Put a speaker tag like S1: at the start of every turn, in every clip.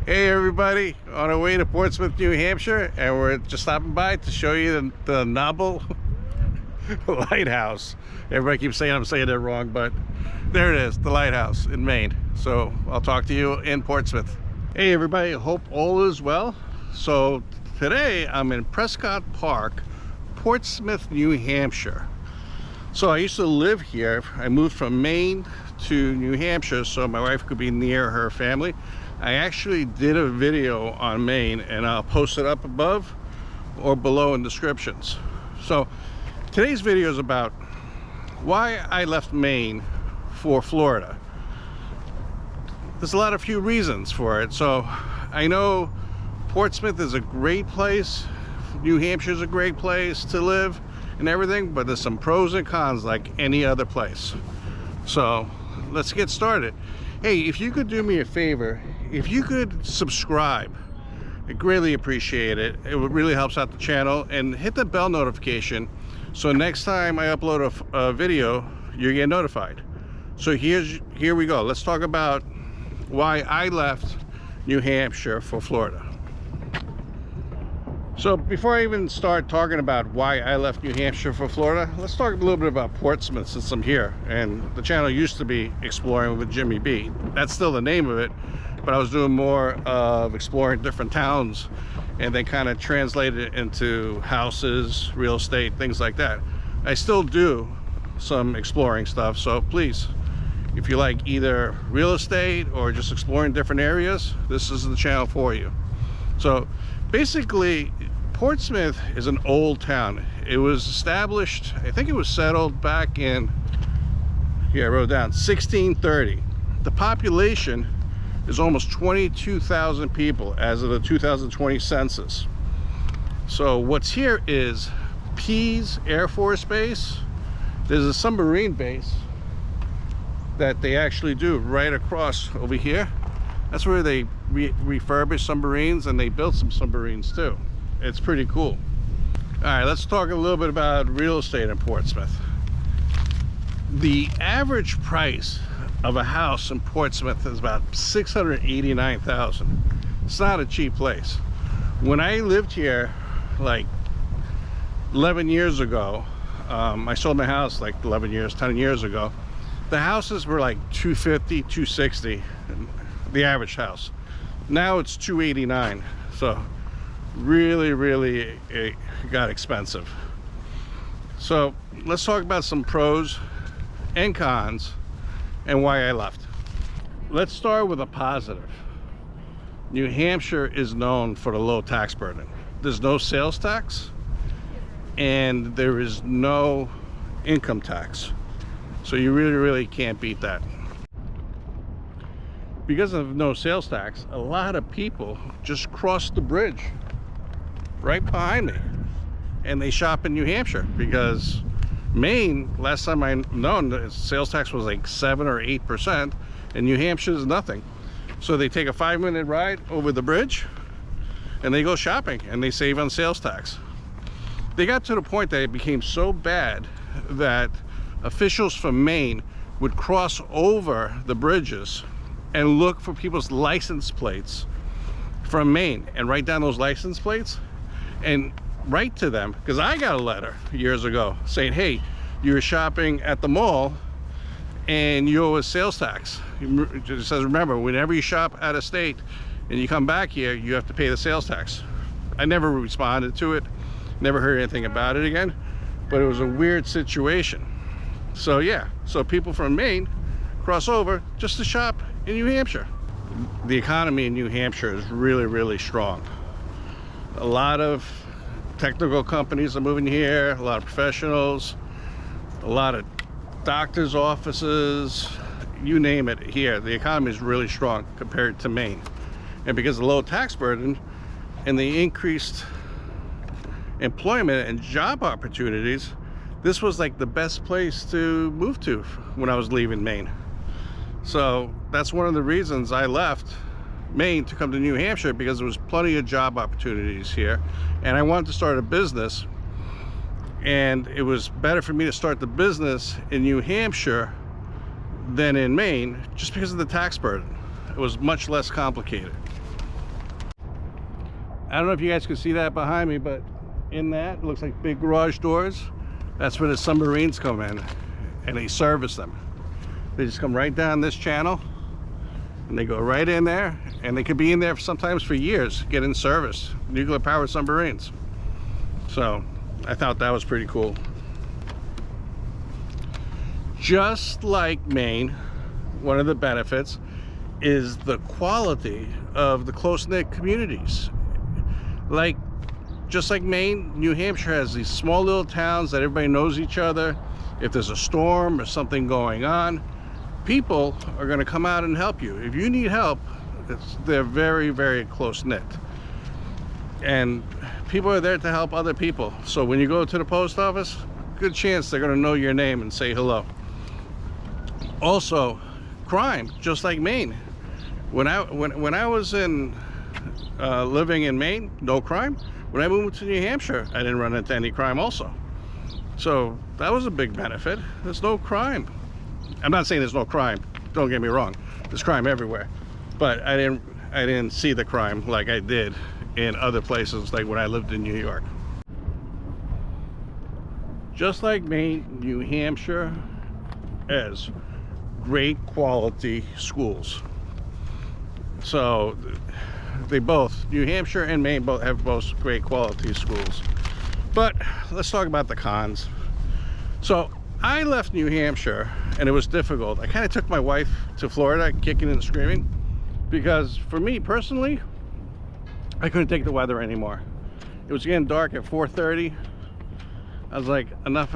S1: Hey everybody, on our way to Portsmouth, New Hampshire, and we're just stopping by to show you the Noble Lighthouse. Everybody keeps saying I'm saying it wrong, but there it is, the lighthouse in Maine. So I'll talk to you in Portsmouth. Hey everybody, hope all is well. So today I'm in Prescott Park, Portsmouth, New Hampshire. So I used to live here. I moved from Maine to New Hampshire so my wife could be near her family. I actually did a video on Maine, and I'll post it up above or below in descriptions. So today's video is about why I left Maine for Florida. There's a few reasons for it. So I know Portsmouth is a great place, New Hampshire is a great place to live and everything, but there's some pros and cons like any other place. So let's get started. Hey, if you could do me a favor, if you could subscribe, I greatly appreciate it. It really helps out the channel, and hit the bell notification so next time I upload a video you get notified. So here we go. Let's talk about why I left New Hampshire for Florida. So before I even start talking about why I left New Hampshire for Florida, let's talk a little bit about Portsmouth since I'm here. And the channel used to be Exploring with Jimmy B. That's still the name of it, but I was doing more of exploring different towns and then kind of translated it into houses, real estate, things like that. I still do some exploring stuff, so please, if you like either real estate or just exploring different areas, this is the channel for you. So basically, Portsmouth is an old town. It was established, I think it was settled back in, here I wrote down, 1630. The population is almost 22,000 people as of the 2020 census. So what's here is Pease Air Force Base. There's a submarine base that they actually do right across over here. That's where they refurbish submarines, and they built some submarines too. It's pretty cool. All right, let's talk a little bit about real estate in Portsmouth. The average price of a house in Portsmouth is about $689,000. It's not a cheap place. When I lived here like 11 years ago, I sold my house like 10 years ago. The houses were like $250, $260, the average house. Now it's $289, so really it got expensive. So let's talk about some pros and cons and why I left. Let's start with a positive. New Hampshire is known for the low tax burden. There's no sales tax and there is no income tax, so you really can't beat that. Because of no sales tax, a lot of people just cross the bridge right behind me and they shop in New Hampshire, because Maine, last time I known, the sales tax was like 7 or 8%, and New Hampshire is nothing. So they take a 5-minute ride over the bridge and they go shopping and they save on sales tax. They got to the point that it became so bad that officials from Maine would cross over the bridges and look for people's license plates from Maine and write down those license plates and write to them, because I got a letter years ago saying, hey, you were shopping at the mall and you owe a sales tax. It says, remember, whenever you shop out of state and you come back here, you have to pay the sales tax. I never responded to it, never heard anything about it again, but it was a weird situation. So yeah, so people from Maine cross over just to shop in New Hampshire. The economy in New Hampshire is really strong. A lot of technical companies are moving here, a lot of professionals, a lot of doctors' offices, you name it here. The economy is really strong compared to Maine. And because of the low tax burden and the increased employment and job opportunities, this was like the best place to move to when I was leaving Maine. So that's one of the reasons I left Maine to come to New Hampshire, because there was plenty of job opportunities here and I wanted to start a business, and it was better for me to start the business in New Hampshire than in Maine just because of the tax burden. It was much less complicated. I don't know if you guys can see that behind me, but in that, it looks like big garage doors. That's where the submarines come in, and they service them. They just come right down this channel, and they go right in there, and they could be in there sometimes for years, getting service, nuclear powered submarines. So I thought that was pretty cool. Just like Maine, one of the benefits is the quality of the close-knit communities. Just like Maine, New Hampshire has these small little towns that everybody knows each other. If there's a storm or something going on, people are going to come out and help you. If you need help, they're very, very close-knit. And people are there to help other people. So when you go to the post office, good chance they're going to know your name and say hello. Also, crime, just like Maine. When I was living in Maine, no crime. When I moved to New Hampshire, I didn't run into any crime also. So that was a big benefit. There's no crime. I'm not saying there's no crime, don't get me wrong. There's crime everywhere. But I didn't see the crime like I did in other places, like when I lived in New York. Just like Maine, New Hampshire has great quality schools. So they both, New Hampshire and Maine, both have great quality schools. But let's talk about the cons. So I left New Hampshire and it was difficult. I kind of took my wife to Florida, kicking and screaming, because for me personally, I couldn't take the weather anymore. It was getting dark at 4:30. I was like, enough.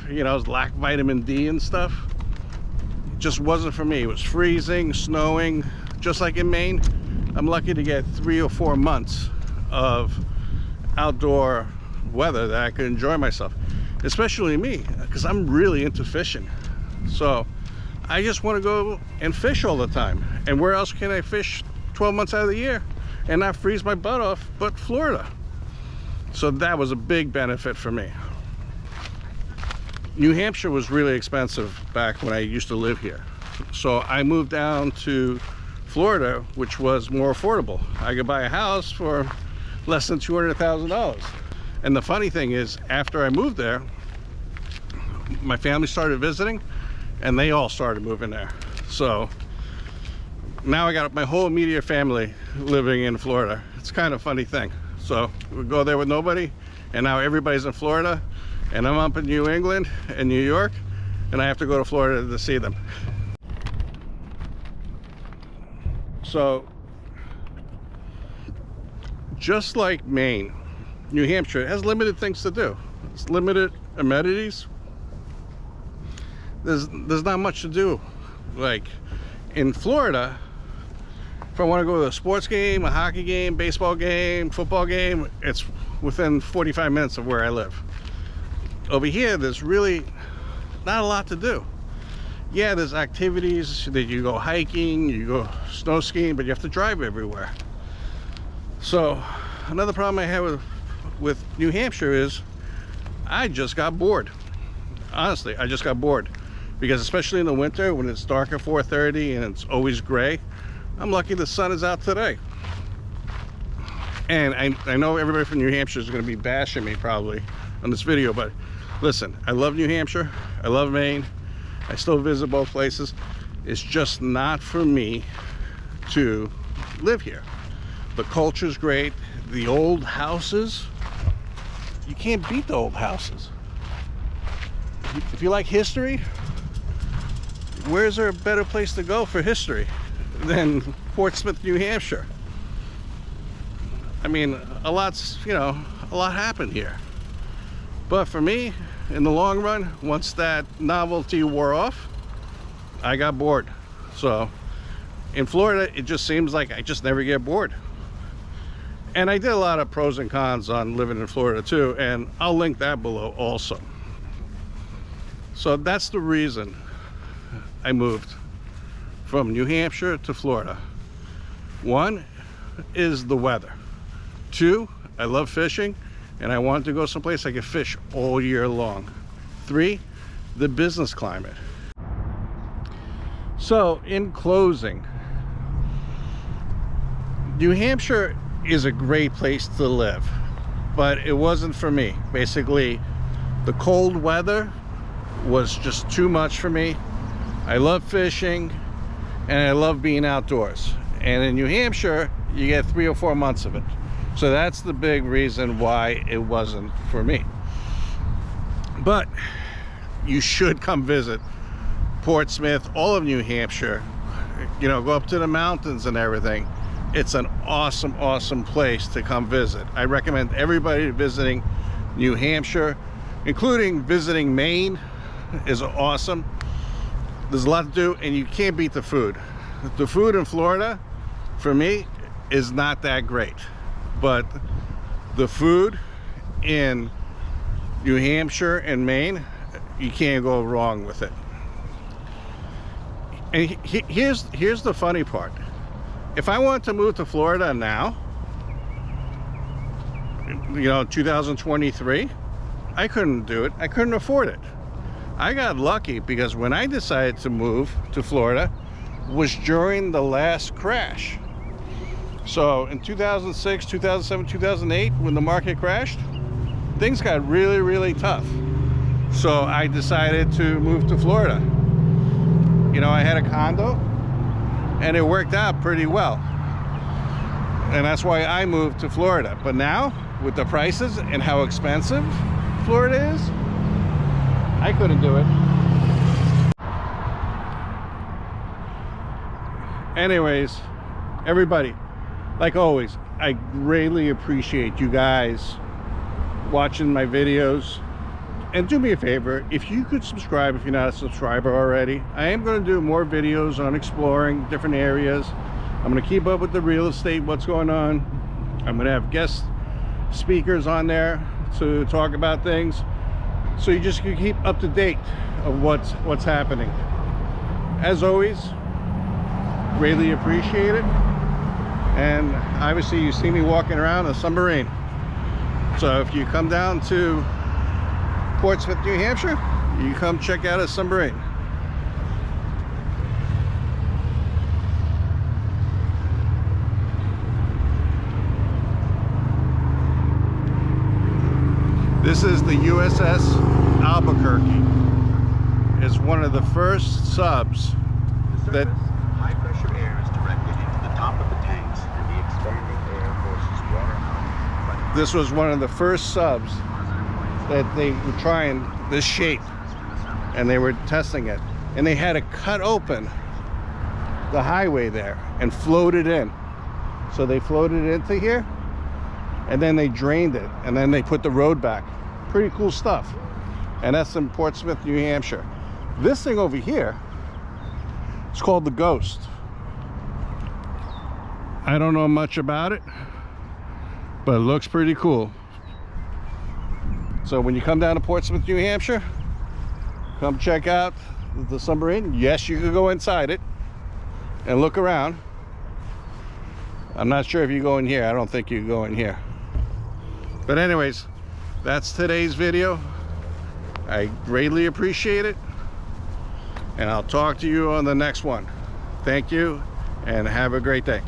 S1: You know, I was lack vitamin D and stuff. It just wasn't for me. It was freezing, snowing, just like in Maine. I'm lucky to get 3 or 4 months of outdoor weather that I could enjoy myself, especially me, because I'm really into fishing. So I just want to go and fish all the time. And where else can I fish 12 months out of the year and not freeze my butt off but Florida? So that was a big benefit for me. New Hampshire was really expensive back when I used to live here. So I moved down to Florida, which was more affordable. I could buy a house for less than $200,000. And the funny thing is, after I moved there, my family started visiting and they all started moving there. So now I got my whole immediate family living in Florida. It's kind of a funny thing. So we go there with nobody, and now everybody's in Florida, and I'm up in New England and New York, and I have to go to Florida to see them. So just like Maine, New Hampshire has limited things to do. It's limited amenities. There's not much to do. Like in Florida, if I want to go to a sports game, a hockey game, baseball game, football game, it's within 45 minutes of where I live. Over here, there's really not a lot to do. Yeah, there's activities that you go hiking, you go snow skiing, but you have to drive everywhere. So another problem I have with New Hampshire is I just got bored. Honestly, I just got bored, because especially in the winter when it's dark at 4:30 and it's always gray, I'm lucky the sun is out today. And I know everybody from New Hampshire is going to be bashing me probably on this video, but listen, I love New Hampshire, I love Maine, I still visit both places. It's just not for me to live here. The culture's great. The old houses, you can't beat the old houses. If you like history, where's there a better place to go for history than Portsmouth, New Hampshire? I mean, a lot happened here. But for me, in the long run, once that novelty wore off, I got bored. So in Florida, it just seems like I just never get bored. And I did a lot of pros and cons on living in Florida too, and I'll link that below also. So that's the reason I moved from New Hampshire to Florida. One is the weather. Two, I love fishing, and I wanted to go someplace I could fish all year long. Three, the business climate. So in closing, New Hampshire is a great place to live, but it wasn't for me. Basically, the cold weather was just too much for me. I love fishing and I love being outdoors, and in New Hampshire you get 3 or 4 months of it. So that's the big reason why it wasn't for me. But you should come visit Portsmouth, all of New Hampshire. You know, go up to the mountains and everything. It's an awesome, awesome place to come visit. I recommend everybody visiting New Hampshire, including visiting Maine is awesome. There's a lot to do, and you can't beat the food. The food in Florida, for me, is not that great. But the food in New Hampshire and Maine, you can't go wrong with it. And here's the funny part. If I wanted to move to Florida now, you know, 2023, I couldn't do it. I couldn't afford it. I got lucky because when I decided to move to Florida was during the last crash. So in 2006, 2007, 2008, when the market crashed, things got really, really tough. So I decided to move to Florida. You know, I had a condo and it worked out pretty well. And that's why I moved to Florida. But now, with the prices and how expensive Florida is, I couldn't do it. Anyways, everybody, like always, I greatly appreciate you guys watching my videos. And do me a favor, if you could subscribe if you're not a subscriber already. I am going to do more videos on exploring different areas. I'm going to keep up with the real estate, what's going on. I'm going to have guest speakers on there to talk about things, so you just can keep up to date of what's happening. As always, greatly appreciate it. And obviously you see me walking around a submarine. So if you come down to Portsmouth, New Hampshire, you come check out a submarine. This is the USS Albuquerque. It's one of the first subs that
S2: high pressure air is directed into the top of the tanks, and the expanding air forces water out.
S1: This was one of the first subs that they were trying this shape, and they were testing it, and they had to cut open the highway there and float it in. So they floated it into here, and then they drained it, and then they put the road back. Pretty cool stuff. And that's in Portsmouth, New Hampshire. This thing over here, it's called the Ghost. I don't know much about it, but it looks pretty cool. So when you come down to Portsmouth, New Hampshire, come check out the submarine. Yes, you could go inside it and look around. I'm not sure if you go in here. I don't think you go in here. But anyways, that's today's video. I greatly appreciate it, and I'll talk to you on the next one. Thank you, and have a great day.